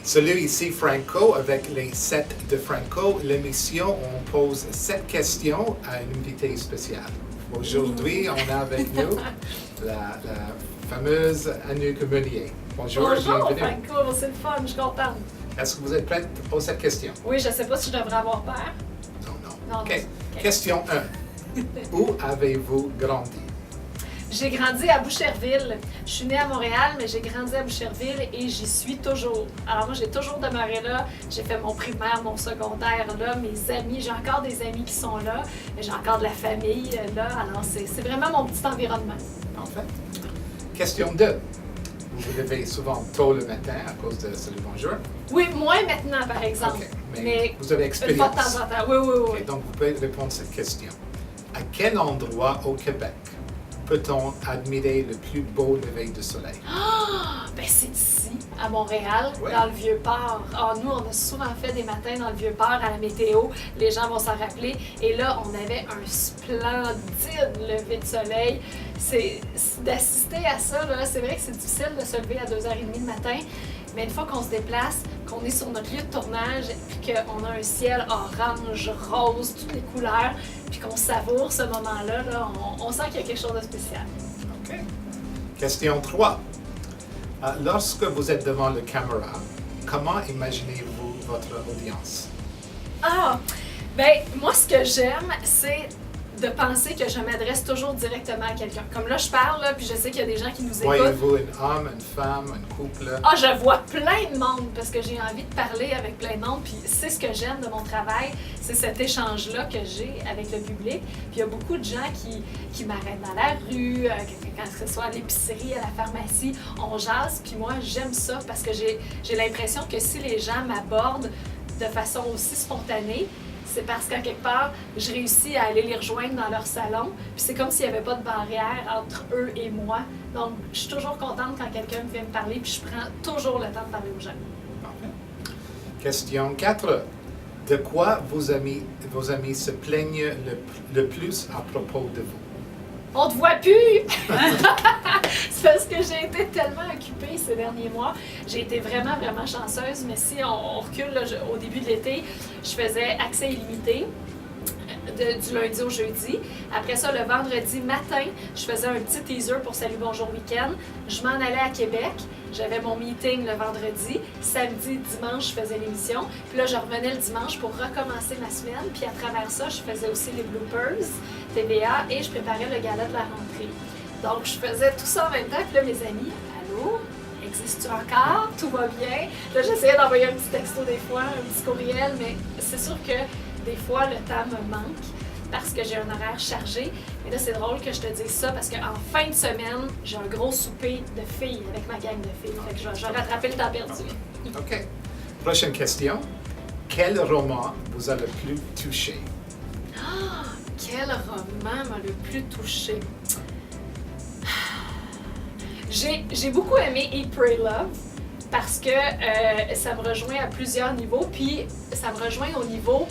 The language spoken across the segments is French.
Celui-ci, Franco, avec les 7 de Franco. L'émission, on pose 7 questions à une invitée spéciale. Aujourd'hui, on a avec nous la fameuse Anouk Meunier. Bonjour, bienvenue. Franco, c'est le fun, je suis contente. Est-ce que vous êtes prête pour cette question? Oui, je ne sais pas si je devrais avoir peur. Non. OK. Question 1. Où avez-vous grandi? J'ai grandi à Boucherville. Je suis née à Montréal, mais j'ai grandi à Boucherville et j'y suis toujours. Alors moi, j'ai toujours demeuré là. J'ai fait mon primaire, mon secondaire là. Mes amis, j'ai encore des amis qui sont là. J'ai encore de la famille là. Alors c'est vraiment mon petit environnement. Parfait. Question 2. Vous vous levez souvent tôt le matin à cause de Salut Bonjour? Oui, moins maintenant, par exemple. OK. Mais vous avez expérience. Une fois de temps en temps. Oui. Okay, donc, vous pouvez répondre à cette question. À quel endroit au Québec peut-on admirer le plus beau lever de soleil? Ben c'est ici, à Montréal, oui. Dans le Vieux-Port. Nous, on a souvent fait des matins dans le Vieux-Port à la météo. Les gens vont s'en rappeler. Et là, on avait un splendide lever de soleil. C'est d'assister à ça, là, c'est vrai que c'est difficile de se lever à 2h30 le matin. Mais une fois qu'on se déplace, qu'on est sur notre lieu de tournage, puis qu'on a un ciel orange, rose, toutes les couleurs, puis qu'on savoure ce moment-là, là, on sent qu'il y a quelque chose de spécial. OK. Question 3. Lorsque vous êtes devant la caméra, comment imaginez-vous votre audience? Ben moi, ce que j'aime, c'est de penser que je m'adresse toujours directement à quelqu'un. Comme là, je parle, là, puis je sais qu'il y a des gens qui nous écoutent. Voyez-vous un homme, une femme, un couple? Je vois plein de monde parce que j'ai envie de parler avec plein de monde. Puis c'est ce que j'aime de mon travail, c'est cet échange-là que j'ai avec le public. Puis il y a beaucoup de gens qui m'arrêtent dans la rue, quand ce soit à l'épicerie, à la pharmacie, on jase. Puis moi, j'aime ça parce que j'ai l'impression que si les gens m'abordent de façon aussi spontanée, c'est parce qu'à quelque part, je réussis à aller les rejoindre dans leur salon. Puis c'est comme s'il n'y avait pas de barrière entre eux et moi. Donc, je suis toujours contente quand quelqu'un vient me parler, puis je prends toujours le temps de parler aux gens. Parfait. Question 4. De quoi vos amis se plaignent le plus à propos de vous? On te voit plus! C'est parce que j'ai été tellement occupée ces derniers mois. J'ai été vraiment, vraiment chanceuse, mais si on recule là, au début de l'été, je faisais accès illimité du lundi au jeudi. Après ça, le vendredi matin, je faisais un petit teaser pour Salut Bonjour Week-end. Je m'en allais à Québec. J'avais mon meeting le vendredi. Samedi, dimanche, je faisais l'émission. Puis là, je revenais le dimanche pour recommencer ma semaine. Puis à travers ça, je faisais aussi les bloopers, TVA, et je préparais le gala de la rentrée. Donc, je faisais tout ça en même temps. Puis là, mes amis, allô? Existe-tu encore? Tout va bien? Là, j'essayais d'envoyer un petit texto des fois, un petit courriel, mais c'est sûr que des fois, le temps me manque parce que j'ai un horaire chargé. Mais là, c'est drôle que je te dise ça parce qu'en fin de semaine, j'ai un gros souper de filles avec ma gang de filles. Fait que je vais rattraper le temps perdu. OK. Prochaine question. Quel roman vous a le plus touché? Quel roman m'a le plus touché? J'ai beaucoup aimé Eat, Pray, Love parce que ça me rejoint à plusieurs niveaux. Puis ça me rejoint au niveau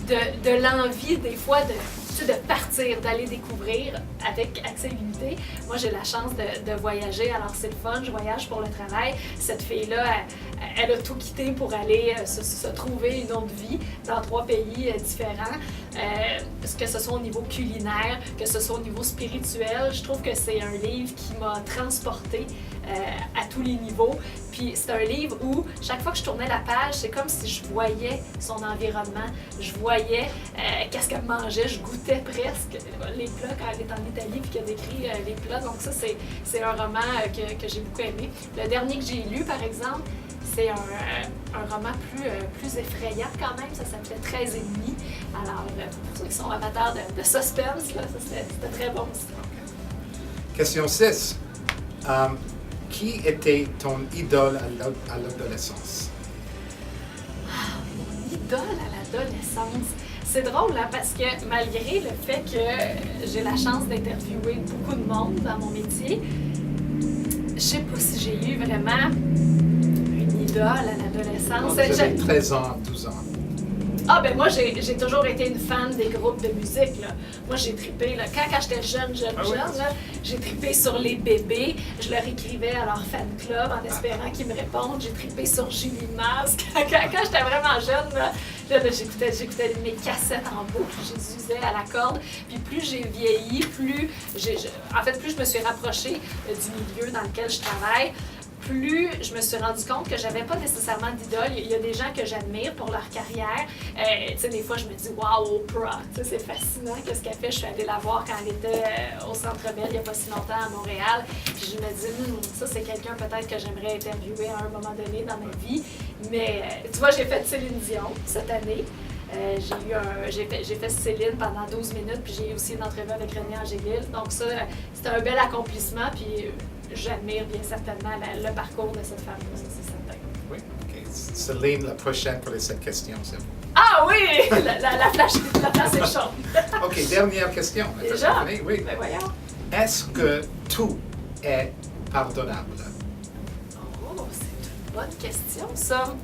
de l'envie des fois de partir, d'aller découvrir avec accès illimité. Moi, j'ai la chance de voyager, alors c'est le fun, je voyage pour le travail. Cette fille-là, elle a tout quitté pour aller se trouver une autre vie dans 3 pays différents. Que ce soit au niveau culinaire, que ce soit au niveau spirituel, je trouve que c'est un livre qui m'a transportée à tous les niveaux. Puis c'est un livre où, chaque fois que je tournais la page, c'est comme si je voyais son environnement, je voyais qu'est-ce qu'elle mangeait, je goûtais presque les plats quand elle est en Italie puis qu'elle décrit les plats. Donc ça, c'est un roman que j'ai beaucoup aimé. Le dernier que j'ai lu, par exemple, c'est un roman plus effrayant quand même, ça s'appelait 13 et demi. Alors, pour ceux qui sont amateurs de suspense, là, ça c'était très bon aussi. Question 6. Qui était ton idole à l'adolescence? Mon idole à l'adolescence? C'est drôle, hein, parce que malgré le fait que j'ai la chance d'interviewer beaucoup de monde dans mon métier, je sais pas si j'ai eu vraiment une idole à l'adolescence. Vous avez 13 ans, 12 ans. Ah ben moi j'ai toujours été une fan des groupes de musique là. Moi j'ai trippé là. Quand j'étais jeune là, j'ai trippé sur les bébés. Je leur écrivais à leur fan club en espérant qu'ils me répondent. J'ai trippé sur Julie Masque. Quand j'étais vraiment jeune là, j'écoutais mes cassettes en boucle. Je les usais à la corde. Puis plus j'ai vieilli, plus je me suis rapprochée du milieu dans lequel je travaille. Plus je me suis rendu compte que j'avais pas nécessairement d'idole. Il y a des gens que j'admire pour leur carrière. Tu sais, des fois, je me dis, waouh, Oprah, tu sais, c'est fascinant, qu'est-ce qu'elle fait. Je suis allée la voir quand elle était au Centre Bell il y a pas si longtemps à Montréal. Puis je me dis, ça, c'est quelqu'un peut-être que j'aimerais interviewer à un moment donné dans ma vie. Mais tu vois, j'ai fait Céline Dion cette année. J'ai fait Céline pendant 12 minutes, puis j'ai eu aussi une entrevue avec René Angélil. Donc ça, c'était un bel accomplissement, puis j'admire bien certainement le parcours de cette femme-là, ça c'est certain. Oui, OK. Céline, la prochaine pour les 7 questions, c'est bon. Ah oui! La place est chaude. OK, dernière question. Déjà? Oui. Ben voyons. Est-ce que tout est pardonnable? Oh, c'est une bonne question, ça.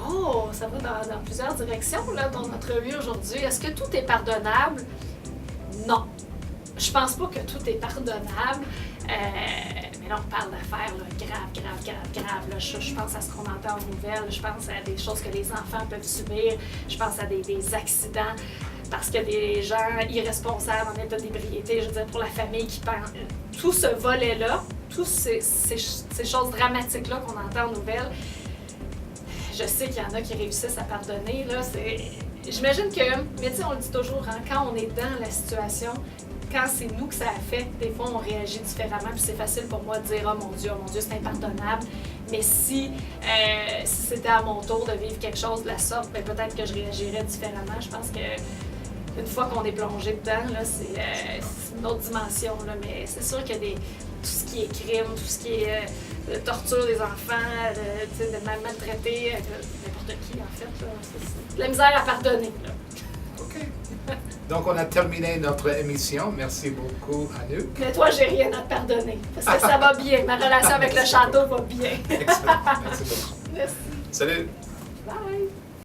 Oh, ça va dans plusieurs directions, là, dans notre vie aujourd'hui. Est-ce que tout est pardonnable? Non. Je pense pas que tout est pardonnable. Mais là, on parle d'affaires graves. Là. Je pense à ce qu'on entend aux nouvelles. Je pense à des choses que les enfants peuvent subir. Je pense à des accidents parce que des gens irresponsables en état d'ébriété, je veux dire, pour la famille qui pense. Tout ce volet-là, toutes ces choses dramatiques-là qu'on entend aux nouvelles, je sais qu'il y en a qui réussissent à pardonner. Là, j'imagine que, mais tu sais, on le dit toujours, hein, quand on est dans la situation, quand c'est nous que ça affecte, des fois on réagit différemment, puis c'est facile pour moi de dire « Oh mon Dieu, c'est impardonnable ». Mais si c'était à mon tour de vivre quelque chose de la sorte, ben, peut-être que je réagirais différemment. Je pense que une fois qu'on est plongé dedans, là, c'est une autre dimension. Là, mais c'est sûr qu'il y a tout ce qui est crime, tout ce qui est torture des enfants, de maltraiter n'importe qui, en fait. Là, c'est de la misère à pardonner. Là. OK. Donc, on a terminé notre émission. Merci beaucoup, Anouk. Mais toi, j'ai rien à te pardonner, parce que ça va bien. Ma relation avec le château va bien. Excellent. Merci beaucoup. Merci. Salut. Bye.